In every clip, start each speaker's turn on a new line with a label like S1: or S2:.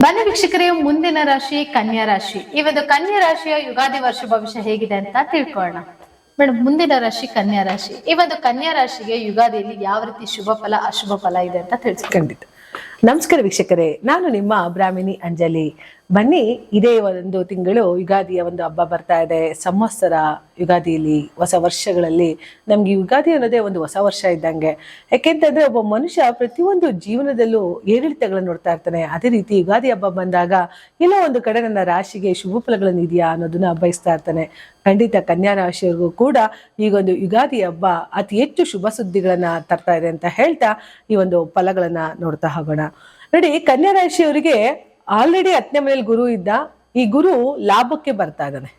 S1: ಬನ್ನಿ ವೀಕ್ಷಕರೇ, ಮುಂದಿನ ರಾಶಿ ಕನ್ಯಾ ರಾಶಿ. ಈ ಒಂದು ಕನ್ಯಾ ರಾಶಿಯ ಯುಗಾದಿ ವರ್ಷ ಭವಿಷ್ಯ ಹೇಗಿದೆ ಅಂತ ತಿಳ್ಕೊಳ್ಳೋಣ. ಮೇಡಮ್, ಮುಂದಿನ ರಾಶಿ ಕನ್ಯಾ ರಾಶಿ. ಈ ಒಂದು ಕನ್ಯಾ ರಾಶಿಗೆ ಯುಗಾದಿಯಲ್ಲಿ ಯಾವ ರೀತಿ ಶುಭ ಫಲ ಅಶುಭ ಫಲ ಇದೆ ಅಂತ ತಿಳಿಸಿ.
S2: ಖಂಡಿತ. ನಮಸ್ಕಾರ ವೀಕ್ಷಕರೇ, ನಾನು ನಿಮ್ಮ ಬ್ರಾಹ್ಮಿಣಿ ಅಂಜಲಿ. ಬನ್ನಿ, ಇದೇ ಒಂದು ತಿಂಗಳು ಯುಗಾದಿಯ ಒಂದು ಹಬ್ಬ ಬರ್ತಾ ಇದೆ. ಸಂವತ್ಸರ ಯುಗಾದಿಯಲ್ಲಿ ಹೊಸ ವರ್ಷಗಳಲ್ಲಿ ನಮ್ಗೆ ಯುಗಾದಿ ಅನ್ನೋದೇ ಒಂದು ಹೊಸ ವರ್ಷ ಇದ್ದಂಗೆ. ಯಾಕೆಂತಂದ್ರೆ ಒಬ್ಬ ಮನುಷ್ಯ ಪ್ರತಿಯೊಂದು ಜೀವನದಲ್ಲೂ ಏರಿಳಿತಗಳನ್ನು ನೋಡ್ತಾ ಇರ್ತಾನೆ. ಅದೇ ರೀತಿ ಯುಗಾದಿ ಹಬ್ಬ ಬಂದಾಗ ಎಲ್ಲೋ ಒಂದು ಕಡೆ ನನ್ನ ರಾಶಿಗೆ ಶುಭ ಫಲಗಳನ್ನು ಇದೆಯಾ ಅನ್ನೋದನ್ನ ಬಯಸ್ತಾ ಇರ್ತಾನೆ. ಖಂಡಿತ ಕನ್ಯಾ ರಾಶಿಯವರಿಗೂ ಕೂಡ ಈಗೊಂದು ಯುಗಾದಿ ಹಬ್ಬ ಅತಿ ಹೆಚ್ಚು ಶುಭ ಸುದ್ದಿಗಳನ್ನ ತರ್ತಾ ಇದೆ ಅಂತ ಹೇಳ್ತಾ ಈ ಒಂದು ಫಲಗಳನ್ನ ನೋಡ್ತಾ ಹೋಗೋಣ. ನೋಡಿ, ಕನ್ಯಾ ರಾಶಿಯವರಿಗೆ ಆಲ್ರೆಡಿ 10ನೇ ಮನೇಲಿ ಗುರು ಇದ್ದ. ಈ ಗುರು ಲಾಭಕ್ಕೆ ಬರ್ತಾ ಇದ್ದಾನೆ.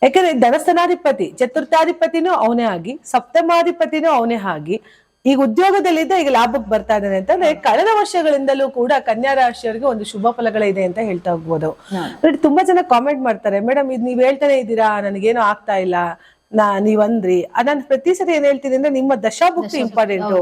S2: ಯಾಕಂದ್ರೆ ಧನಸ್ಥಾನಾಧಿಪತಿ, ಚತುರ್ಥಾಧಿಪತಿನೂ ಅವನೇ ಆಗಿ, ಸಪ್ತಮಾಧಿಪತಿನೂ ಅವನೇ ಆಗಿ ಈಗ ಉದ್ಯೋಗದಲ್ಲಿದ್ದ ಈಗ ಲಾಭಕ್ಕೆ ಬರ್ತಾ ಇದ್ದಾನೆ ಅಂತಂದ್ರೆ ಕಳೆದ ವರ್ಷಗಳಿಂದಲೂ ಕೂಡ ಕನ್ಯಾ ರಾಶಿಯವರಿಗೆ ಒಂದು ಶುಭ ಫಲಗಳಿದೆ ಅಂತ ಹೇಳ್ತಾ ಹೋಗ್ಬೋದು. ನೋಡಿ, ತುಂಬಾ ಜನ ಕಾಮೆಂಟ್ ಮಾಡ್ತಾರೆ, ಮೇಡಮ್ ಇದು ನೀವ್ ಹೇಳ್ತಾನೆ ಇದ್ದೀರಾ, ನನಗೇನು ಆಗ್ತಾ ಇಲ್ಲ, ನೀವಂದ್ರಿ. ನಾನು ಪ್ರತಿ ಸರಿ ಏನ್ ಹೇಳ್ತೀನಿ ಅಂದ್ರೆ ನಿಮ್ಮ ದಶಾಭುಕ್ತಿ ಇಂಪಾರ್ಟೆಂಟು.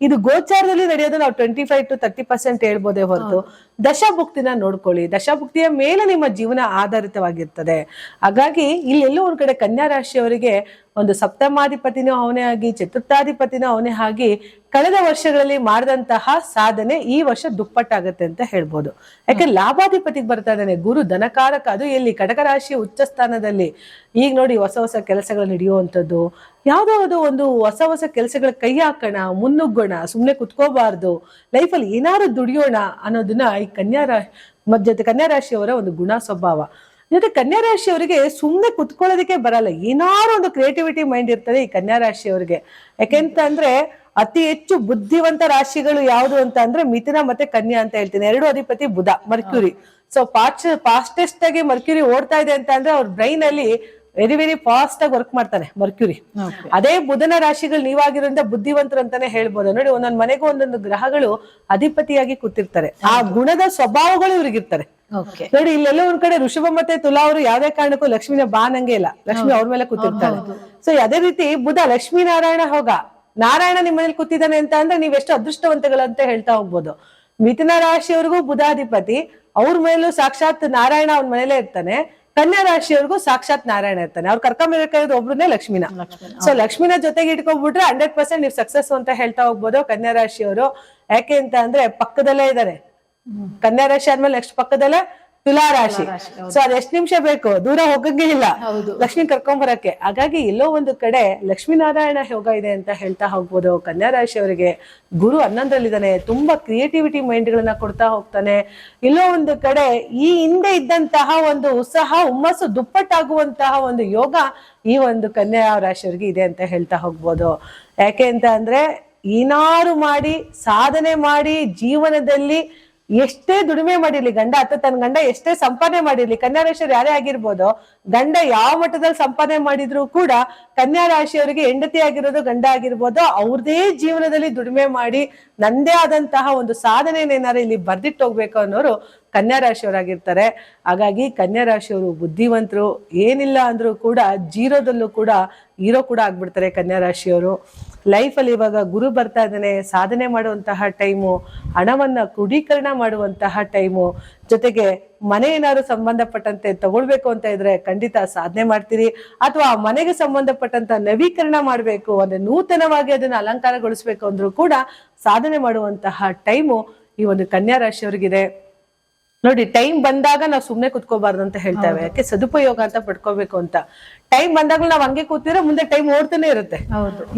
S2: ಇದು ಗೋಚಾರದಲ್ಲಿ ನಡೆಯೋದು ನಾವು 25 to 30% ಹೇಳ್ಬೋದೇ ಹೊರತು ದಶಾಭುಕ್ತಿನ ನೋಡ್ಕೊಳ್ಳಿ. ದಶಾಭುಕ್ತಿಯ ಮೇಲೆ ನಿಮ್ಮ ಜೀವನ ಆಧಾರಿತವಾಗಿರ್ತದೆ. ಹಾಗಾಗಿ ಇಲ್ಲೆಲ್ಲೋ ಒಂದ್ ಕಡೆ ಕನ್ಯಾ ರಾಶಿಯವರಿಗೆ ಒಂದು ಸಪ್ತಮಾಧಿಪತಿನೂ ಅವನೇ ಆಗಿ, ಚತುರ್ಥಾಧಿಪತಿನೂ ಅವನೇ ಆಗಿ ಕಳೆದ ವರ್ಷಗಳಲ್ಲಿ ಮಾಡಿದಂತಹ ಸಾಧನೆ ಈ ವರ್ಷ ದುಪ್ಪಟ್ಟಾಗತ್ತೆ ಅಂತ ಹೇಳ್ಬೋದು. ಯಾಕೆ ಲಾಭಾಧಿಪತಿಗೆ ಬರ್ತಾ ಇದ್ದಾನೆ ಗುರು, ಧನಕಾರಕ. ಅದು ಎಲ್ಲಿ? ಕಟಕ ರಾಶಿಯ ಉಚ್ಚ ಸ್ಥಾನದಲ್ಲಿ. ಈಗ ನೋಡಿ, ಹೊಸ ಹೊಸ ಕೆಲಸಗಳು ನಡೆಯುವಂಥದ್ದು, ಯಾವ್ದಾವುದು ಒಂದು ಹೊಸ ಕೆಲಸಗಳ ಕೈ ಹಾಕೋಣ, ಮುನ್ನುಗ್ಗೋಣ, ಸುಮ್ನೆ ಕುತ್ಕೋಬಾರ್ದು, ಲೈಫಲ್ಲಿ ಏನಾದ್ರು ದುಡಿಯೋಣ ಅನ್ನೋದನ್ನ ಈ ಕನ್ಯಾ ರಾಶಿಯವರ ಒಂದು ಗುಣ ಸ್ವಭಾವ. ಜೊತೆ ಕನ್ಯಾ ರಾಶಿಯವರಿಗೆ ಸುಮ್ನೆ ಕುತ್ಕೊಳ್ಳೋದಕ್ಕೆ ಬರಲ್ಲ, ಏನಾರು ಒಂದು ಕ್ರಿಯೇಟಿವಿಟಿ ಮೈಂಡ್ ಇರ್ತದೆ ಈ ಕನ್ಯಾ ರಾಶಿಯವರಿಗೆ. ಯಾಕೆಂತ ಅಂದ್ರೆ ಅತಿ ಹೆಚ್ಚು ಬುದ್ಧಿವಂತ ರಾಶಿಗಳು ಯಾವುದು ಅಂತ ಅಂದ್ರೆ ಮಿಥುನ ಮತ್ತೆ ಕನ್ಯಾ ಅಂತ ಹೇಳ್ತೀನಿ. 2 ಅಧಿಪತಿ ಬುಧ, ಮರ್ಕ್ಯೂರಿ. ಸೊ ಫಾಸ್ಟೆಸ್ಟ್ ಆಗಿ ಮರ್ಕ್ಯೂರಿ ಓಡ್ತಾ ಇದೆ ಅಂತ ಅಂದ್ರೆ ಅವ್ರ ಬ್ರೈನ್ ಅಲ್ಲಿ ವೆರಿ ಫಾಸ್ಟ್ ಆಗಿ ವರ್ಕ್ ಮಾಡ್ತಾನೆ ಮರ್ಕ್ಯೂರಿ. ಅದೇ ಬುಧನ ರಾಶಿಗಳು ನೀವಾಗಿರೋದ್ರಿಂದ ಬುದ್ಧಿವಂತರು ಅಂತಾನೆ ಹೇಳ್ಬೋದು. ನೋಡಿ, ಒಂದೊಂದು ಮನೆಗೂ ಒಂದೊಂದು ಗ್ರಹಗಳು ಅಧಿಪತಿಯಾಗಿ ಕೂತಿರ್ತಾರೆ. ಆ ಗುಣದ ಸ್ವಭಾವಗಳು ಇವ್ರಿಗಿರ್ತಾರೆ. ನೋಡಿ, ಇಲ್ಲೆಲ್ಲ ಒಂದ್ ಕಡೆ ಋಷಭ ಮತ್ತೆ ತುಲಾ ಅವರು ಯಾವ್ದೇ ಕಾರಣಕ್ಕೂ ಲಕ್ಷ್ಮಿನ ಬಾನಂಗೆ ಇಲ್ಲ, ಲಕ್ಷ್ಮಿ ಅವ್ರ ಮೇಲೆ ಕೂತಿರ್ತಾಳೆ. ಸೊ ಅದೇ ರೀತಿ ಬುಧ ಲಕ್ಷ್ಮೀ ನಾರಾಯಣ ಹೋಗ, ನಾರಾಯಣ ನಿಮ್ಮ ಮನೇಲಿ ಕೂತಿದ್ದಾನೆ ಅಂತ ಅಂದ್ರೆ ನೀವ್ ಎಷ್ಟು ಅದೃಷ್ಟವಂತಗಳಂತ ಹೇಳ್ತಾ ಹೋಗ್ಬೋದು. ಮಿಥುನ ರಾಶಿಯವರಿಗೂ ಬುಧಾಧಿಪತಿ, ಅವ್ರ ಮೇಲೂ ಸಾಕ್ಷಾತ್ ನಾರಾಯಣ ಅವ್ನ ಮನೇಲೆ ಇರ್ತಾನೆ. ಕನ್ಯಾ ರಾಶಿಯವರಿಗೂ ಸಾಕ್ಷಾತ್ ನಾರಾಯಣ ಇರ್ತಾನೆ. ಅವ್ರು ಕರ್ಕೊಂಡ್ಬೇಕಾಗಿರೋದು ಒಬ್ರನ್ನೇ, ಲಕ್ಷ್ಮಿನ. ಸೊ ಲಕ್ಷ್ಮಿನ ಜೊತೆಗೆ ಇಟ್ಕೊಂಡ್ಬಿಟ್ರೆ 100% ನೀವು ಸಕ್ಸಸ್ ಅಂತ ಹೇಳ್ತಾ ಹೋಗ್ಬೋದು ಕನ್ಯಾ ರಾಶಿಯವರು. ಯಾಕೆ ಅಂತ ಅಂದ್ರೆ ಪಕ್ಕದಲ್ಲೇ ಇದಾರೆ. ಕನ್ಯಾ ರಾಶಿ ಆದ್ಮೇಲೆ ನೆಕ್ಸ್ಟ್ ಪಕ್ಕದಲ್ಲೇ ತುಲಾ ರಾಶಿ. ಸೊ ಅದ್ ಎಷ್ಟ್ ನಿಮಿಷ ಬೇಕು, ದೂರ ಹೋಗಂಗೆ ಇಲ್ಲ ಲಕ್ಷ್ಮಿ ಕರ್ಕೊಂಡ್ ಬರಕ್ಕೆ. ಹಾಗಾಗಿ ಎಲ್ಲೋ ಒಂದು ಕಡೆ ಲಕ್ಷ್ಮೀನಾರಾಯಣ ಯೋಗ ಇದೆ ಅಂತ ಹೇಳ್ತಾ ಹೋಗ್ಬೋದು ಕನ್ಯಾ ರಾಶಿಯವರಿಗೆ. ಗುರು 11ರಲ್ಲಿದ್ದಾನೆ, ತುಂಬಾ ಕ್ರಿಯೇಟಿವಿಟಿ ಮೈಂಡ್ ಗಳನ್ನ ಕೊಡ್ತಾ ಹೋಗ್ತಾನೆ. ಎಲ್ಲೋ ಒಂದು ಕಡೆ ಈ ಹಿಂದೆ ಇದ್ದಂತಹ ಒಂದು ಉತ್ಸಾಹ, ಹುಮ್ಮಸ್ಸು ದುಪ್ಪಟ್ಟಾಗುವಂತಹ ಒಂದು ಯೋಗ ಈ ಒಂದು ಕನ್ಯಾ ರಾಶಿಯವರಿಗೆ ಇದೆ ಅಂತ ಹೇಳ್ತಾ ಹೋಗ್ಬೋದು. ಯಾಕೆ ಅಂತ ಅಂದ್ರೆ ಏನಾರು ಮಾಡಿ ಸಾಧನೆ ಮಾಡಿ ಜೀವನದಲ್ಲಿ ಎಷ್ಟೇ ದುಡಿಮೆ ಮಾಡಿರ್ಲಿ ಗಂಡ, ತನ್ನ ಗಂಡ ಎಷ್ಟೇ ಸಂಪಾದನೆ ಮಾಡಿರ್ಲಿ, ಕನ್ಯಾ ರಾಶಿಯವ್ರು ಯಾರೇ ಆಗಿರ್ಬೋದು, ಗಂಡ ಯಾವ ಮಟ್ಟದಲ್ಲಿ ಸಂಪಾದನೆ ಮಾಡಿದ್ರು ಕೂಡ ಕನ್ಯಾ ರಾಶಿಯವರಿಗೆ ಹೆಂಡತಿ ಆಗಿರೋದು ಗಂಡ ಆಗಿರ್ಬೋದು, ಅವ್ರದೇ ಜೀವನದಲ್ಲಿ ದುಡಿಮೆ ಮಾಡಿ ನಂದೇ ಆದಂತಹ ಒಂದು ಸಾಧನೆಯನ್ನೇನಾರು ಇಲ್ಲಿ ಬರ್ದಿಟ್ಟು ಹೋಗ್ಬೇಕು ಅನ್ನೋರು ಕನ್ಯಾ ರಾಶಿಯವರಾಗಿರ್ತಾರೆ. ಹಾಗಾಗಿ ಕನ್ಯಾ ರಾಶಿಯವರು ಬುದ್ಧಿವಂತರು. ಏನಿಲ್ಲ ಅಂದ್ರೂ ಕೂಡ ಜೀರೋದಲ್ಲೂ ಕೂಡ ಹೀರೋ ಕೂಡ ಆಗ್ಬಿಡ್ತಾರೆ ಕನ್ಯಾ ರಾಶಿಯವರು. ಲೈಫಲ್ಲಿ ಇವಾಗ ಗುರು ಬರ್ತಾ ಇದ್ದಾನೆ, ಸಾಧನೆ ಮಾಡುವಂತಹ ಟೈಮು, ಹಣವನ್ನ ಕ್ರೋಢೀಕರಣ ಮಾಡುವಂತಹ ಟೈಮು. ಜೊತೆಗೆ ಮನೆ ಏನಾದ್ರು ಸಂಬಂಧಪಟ್ಟಂತೆ ತಗೊಳ್ಬೇಕು ಅಂತ ಇದ್ರೆ ಖಂಡಿತ ಸಾಧನೆ ಮಾಡ್ತೀರಿ. ಅಥವಾ ಮನೆಗೆ ಸಂಬಂಧಪಟ್ಟಂತ ನವೀಕರಣ ಮಾಡ್ಬೇಕು ಅಂದ್ರೆ ನೂತನವಾಗಿ ಅದನ್ನ ಅಲಂಕಾರಗೊಳಿಸ್ಬೇಕು ಅಂದ್ರೂ ಕೂಡ ಸಾಧನೆ ಮಾಡುವಂತಹ ಟೈಮು ಈ ಒಂದು ಕನ್ಯಾ ರಾಶಿಯವ್ರಿಗಿದೆ. ನೋಡಿ, ಟೈಮ್ ಬಂದಾಗ ನಾವು ಸುಮ್ನೆ ಕುತ್ಕೋಬಾರ್ದು ಅಂತ ಹೇಳ್ತೇವೆ. ಯಾಕೆ? ಸದುಪಯೋಗ ಅಂತ ಪಡ್ಕೋಬೇಕು ಅಂತ. ಟೈಮ್ ಬಂದಾಗ ನಾವ್ ಹಂಗೆ ಕೂತಿರೋ ಮುಂದೆ ಟೈಮ್ ಓಡ್ತಾನೆ ಇರುತ್ತೆ.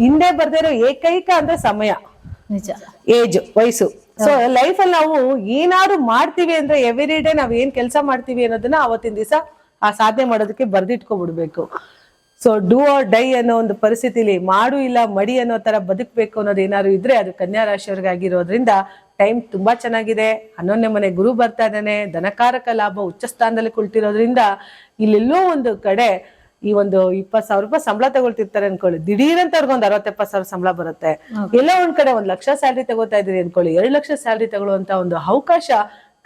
S2: ಹಿಂದೆ ಬರ್ದೇ ಇರೋ ಏಕೈಕ ಅಂದ್ರೆ ಸಮಯ, ಏಜ್, ವಯಸ್ಸು. ಸೊ ಲೈಫ್ ಅಲ್ಲಿ ನಾವು ಏನಾದ್ರು ಮಾಡ್ತೀವಿ ಅಂದ್ರೆ ಎವ್ರಿ ಡೇ ನಾವ್ ಏನ್ ಕೆಲಸ ಮಾಡ್ತೀವಿ ಅನ್ನೋದನ್ನ ಅವತ್ತಿನ ದಿವಸ ಆ ಸಾಧನೆ ಮಾಡೋದಕ್ಕೆ ಬರ್ದಿಟ್ಕೊಬಿಡ್ಬೇಕು. ಸೊ ಡೂ ಆರ್ ಡೈ ಅನ್ನೋ ಒಂದು ಪರಿಸ್ಥಿತಿಲಿ ಮಾಡು ಇಲ್ಲ ಮಡಿ ಅನ್ನೋ ತರ ಬದುಕ್ಬೇಕು ಅನ್ನೋದು ಏನಾದ್ರು ಇದ್ರೆ ಅದು ಕನ್ಯಾ ರಾಶಿಯವ್ರಿಗೆ ಆಗಿರೋದ್ರಿಂದ ಟೈಮ್ ತುಂಬಾ ಚೆನ್ನಾಗಿದೆ. 11ನೇ ಮನೆ ಗುರು ಬರ್ತಾ ಇದ್ದಾನೆ, ಧನಕಾರಕ ಲಾಭ ಉಚ್ಚ ಸ್ಥಾನದಲ್ಲಿ ಕುಳಿತಿರೋದ್ರಿಂದ ಇಲ್ಲೆಲ್ಲೋ ಒಂದು ಕಡೆ ಈ ಒಂದು 20,000 ರೂಪಾಯಿ ಸಂಬಳ ತಗೊಳ್ತಿರ್ತಾರೆ ಅನ್ಕೊಳ್ಳಿ, ದಿಢೀರಂತ ಅವ್ರಿಗೊಂದು 60-70,000 ಸಂಬಳ ಬರುತ್ತೆ. ಎಲ್ಲೋ ಒಂದ್ ಕಡೆ 1 ಲಕ್ಷ ಸ್ಯಾಲ್ರಿ ತಗೋತಾ ಇದೀರಿ ಅನ್ಕೊಳ್ಳಿ, 2 ಲಕ್ಷ ಸ್ಯಾಲ್ರಿ ತಗೊಳ್ಳುವಂತ ಒಂದು ಅವಕಾಶ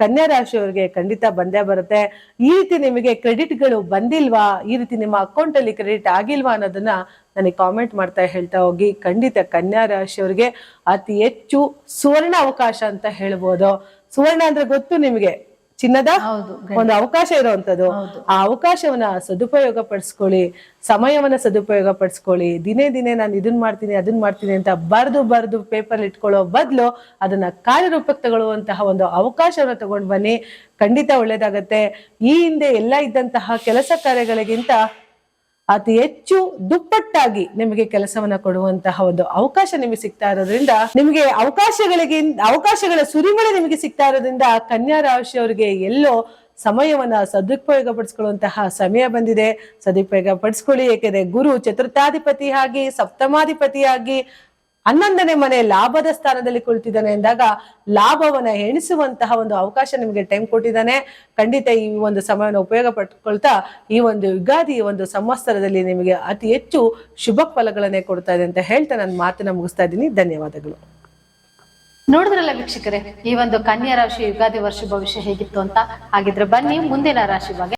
S2: ಕನ್ಯಾ ರಾಶಿಯವರಿಗೆ ಖಂಡಿತ ಬಂದೇ ಬರುತ್ತೆ. ಈ ರೀತಿ ನಿಮಗೆ ಕ್ರೆಡಿಟ್ಗಳು ಬಂದಿಲ್ವಾ, ಈ ರೀತಿ ನಿಮ್ಮ ಅಕೌಂಟ್ ಅಲ್ಲಿ ಕ್ರೆಡಿಟ್ ಆಗಿಲ್ವಾ ಅನ್ನೋದನ್ನ ನನಗೆ ಕಾಮೆಂಟ್ ಮಾಡ್ತಾ ಹೇಳ್ತಾ ಹೋಗಿ. ಖಂಡಿತ ಕನ್ಯಾ ರಾಶಿಯವರಿಗೆ ಅತಿ ಹೆಚ್ಚು ಸುವರ್ಣ ಅವಕಾಶ ಅಂತ ಹೇಳ್ಬೋದು. ಸುವರ್ಣ ಅಂದ್ರೆ ಗೊತ್ತು ನಿಮಗೆ, ಚಿನ್ನದ
S1: ಹೌದು
S2: ಒಂದು ಅವಕಾಶ ಇರುವಂತದ್ದು. ಆ ಅವಕಾಶವನ್ನ ಸದುಪಯೋಗ ಪಡಿಸ್ಕೊಳ್ಳಿ, ಸಮಯವನ್ನ ಸದುಪಯೋಗ ಪಡಿಸ್ಕೊಳ್ಳಿ. ದಿನೇ ದಿನೇ ನಾನು ಇದನ್ ಮಾಡ್ತೀನಿ ಅಂತ ಬರೆದು ಪೇಪರ್ ಇಟ್ಕೊಳ್ಳೋ ಬದಲು ಅದನ್ನ ಕಾರ್ಯರೂಪಕ್ಕೆ ತಗೊಳ್ಳುವಂತಹ ಒಂದು ಅವಕಾಶವನ್ನ ತಗೊಂಡ್ ಬನ್ನಿ. ಖಂಡಿತ ಒಳ್ಳೇದಾಗತ್ತೆ. ಈ ಹಿಂದೆ ಎಲ್ಲ ಇದ್ದಂತಹ ಕೆಲಸ ಕಾರ್ಯಗಳಿಗಿಂತ ಅತಿ ಹೆಚ್ಚು ದುಪ್ಪಟ್ಟಾಗಿ ನಿಮಗೆ ಕೆಲಸವನ್ನ ಕೊಡುವಂತಹ ಒಂದು ಅವಕಾಶ ನಿಮಗೆ ಸಿಗ್ತಾ ಇರೋದ್ರಿಂದ, ನಿಮಗೆ ಅವಕಾಶಗಳ ಸುರಿಮಳೆ ನಿಮಗೆ ಸಿಗ್ತಾ ಇರೋದ್ರಿಂದ ಕನ್ಯಾ ರಾಶಿಯವರಿಗೆ ಎಲ್ಲೋ ಸಮಯವನ್ನ ಸದುಪಯೋಗ ಪಡಿಸ್ಕೊಳ್ಳುವಂತಹ ಸಮಯ ಬಂದಿದೆ. ಸದುಪಯೋಗ ಪಡಿಸ್ಕೊಳ್ಳಿ. ಏಕೆಂದ್ರೆ ಗುರು ಚತುರ್ಥಾಧಿಪತಿ ಆಗಿ ಸಪ್ತಮಾಧಿಪತಿಯಾಗಿ 11ನೇ ಮನೆ ಲಾಭದ ಸ್ಥಾನದಲ್ಲಿ ಕುಳಿತಿದ್ದಾನೆ ಎಂದಾಗ ಲಾಭವನ್ನ ಎಣಿಸುವಂತಹ ಒಂದು ಅವಕಾಶ ನಿಮಗೆ ಟೈಮ್ ಕೊಟ್ಟಿದ್ದಾನೆ. ಖಂಡಿತ ಈ ಒಂದು ಸಮಯವನ್ನು ಉಪಯೋಗ ಪಡ್ಕೊಳ್ತಾ ಈ ಒಂದು ಯುಗಾದಿ ಒಂದು ಸಂವತ್ಸರದಲ್ಲಿ ನಿಮಗೆ ಅತಿ ಹೆಚ್ಚು ಶುಭ ಫಲಗಳನ್ನೇ ಕೊಡ್ತಾ ಇದೆ ಅಂತ ಹೇಳ್ತಾ ನಾನು ಮಾತನ್ನ ಮುಗಿಸ್ತಾ ಇದ್ದೀನಿ. ಧನ್ಯವಾದಗಳು.
S1: ನೋಡಿದ್ರಲ್ಲ ವೀಕ್ಷಕರೇ, ಈ ಒಂದು ಕನ್ಯಾ ರಾಶಿ ಯುಗಾದಿ ವರ್ಷ ಭವಿಷ್ಯ ಹೇಗಿತ್ತು ಅಂತ. ಹಾಗಿದ್ರೆ ಬನ್ನಿ ಮುಂದಿನ ರಾಶಿ ಬಗ್ಗೆ